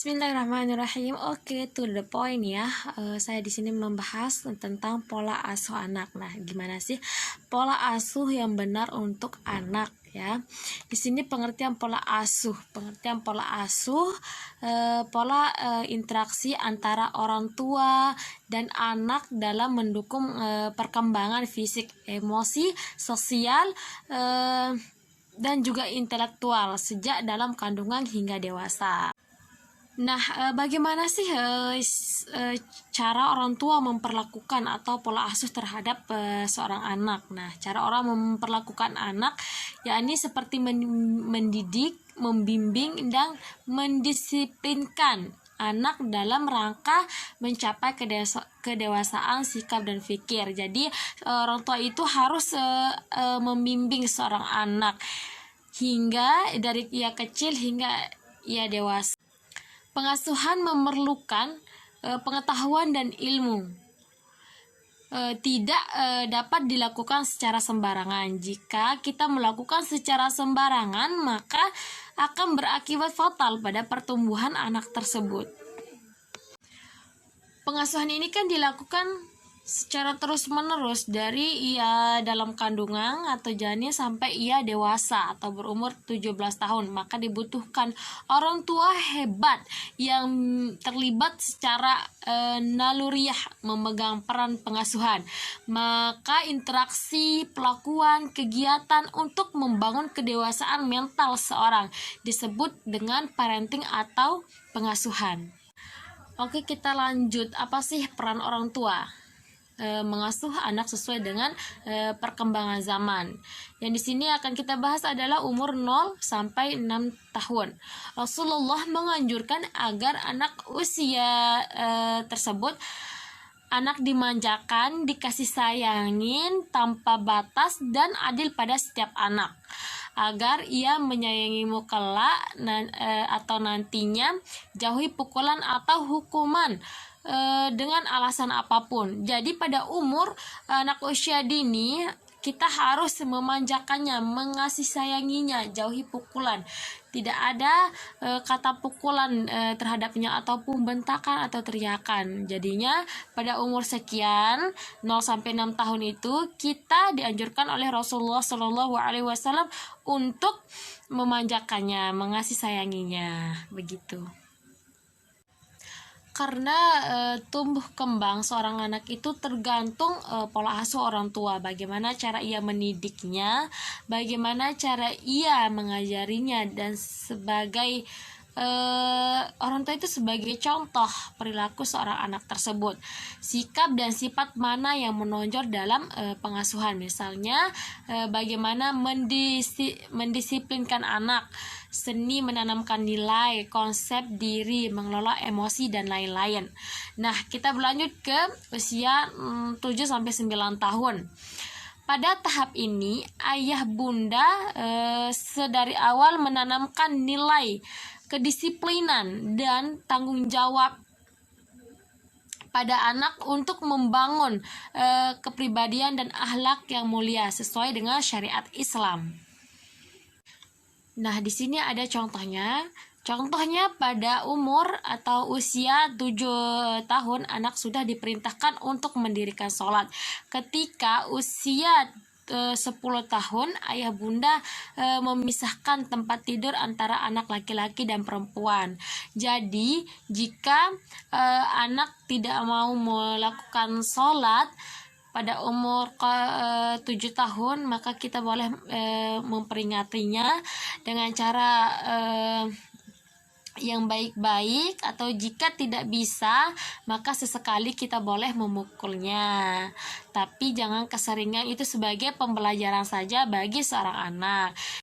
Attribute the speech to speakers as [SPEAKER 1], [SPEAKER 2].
[SPEAKER 1] Bismillahirrahmanirrahim. Oke, to the point ya. Saya di sini membahas tentang pola asuh anak. Nah, gimana sih pola asuh yang benar untuk anak ya? Di sini pengertian pola asuh, pola interaksi antara orang tua dan anak dalam mendukung perkembangan fisik, emosi, sosial, dan juga intelektual sejak dalam kandungan hingga dewasa. Nah, bagaimana sih cara orang tua memperlakukan atau pola asuh terhadap seorang anak? Nah, cara orang memperlakukan anak yakni seperti mendidik, membimbing, dan mendisiplinkan anak dalam rangka mencapai kedewasaan sikap dan fikir. Jadi orang tua itu harus membimbing seorang anak hingga dari ia kecil hingga ia dewasa. Pengasuhan memerlukan pengetahuan dan ilmu. Tidak dapat dilakukan secara sembarangan. Jika kita melakukan secara sembarangan, maka akan berakibat fatal pada pertumbuhan anak tersebut. Pengasuhan ini kan dilakukan secara terus-menerus dari ia dalam kandungan atau janin sampai ia dewasa atau berumur 17 tahun. Maka dibutuhkan orang tua hebat yang terlibat secara naluriah memegang peran pengasuhan. Maka interaksi, pelakuan, kegiatan untuk membangun kedewasaan mental seorang disebut dengan parenting atau pengasuhan. Oke, kita lanjut. Apa sih peran orang tua mengasuh anak sesuai dengan perkembangan zaman? Yang di sini akan kita bahas adalah umur 0 sampai 6 tahun. Rasulullah menganjurkan agar anak usia tersebut anak dimanjakan, dikasih sayangin tanpa batas dan adil pada setiap anak, agar ia menyayangimu kelak atau nantinya, jauhi pukulan atau hukuman dengan alasan apapun. Jadi pada umur anak usia dini kita harus memanjakannya, mengasih sayanginya, jauhi pukulan. Tidak ada kata pukulan terhadapnya ataupun bentakan atau teriakan. Jadinya pada umur sekian 0 sampai 6 tahun itu kita dianjurkan oleh Rasulullah SAW untuk memanjakannya, mengasih sayanginya, begitu. Karena tumbuh kembang seorang anak itu tergantung pola asuh orang tua, bagaimana cara ia mendidiknya, bagaimana cara ia mengajarinya, dan sebagai orang tua itu sebagai contoh perilaku seorang anak tersebut. Sikap dan sifat mana yang menonjol dalam pengasuhan, misalnya bagaimana mendisiplinkan anak, seni menanamkan nilai, konsep diri, mengelola emosi, dan lain-lain. Nah, kita berlanjut ke usia 7 sampai 9 tahun. Pada tahap ini, ayah bunda sedari awal menanamkan nilai kedisiplinan dan tanggung jawab pada anak untuk membangun kepribadian dan akhlak yang mulia sesuai dengan syariat Islam. Nah, di sini ada contohnya. Contohnya pada umur atau usia 7 tahun anak sudah diperintahkan untuk mendirikan sholat. Ketika usia 10 tahun ayah bunda memisahkan tempat tidur antara anak laki-laki dan perempuan. Jadi jika anak tidak mau melakukan sholat pada umur 7 tahun, maka kita boleh memperingatinya dengan cara yang baik-baik, atau jika tidak bisa maka sesekali kita boleh memukulnya, tapi jangan keseringan. Itu sebagai pembelajaran saja bagi seorang anak.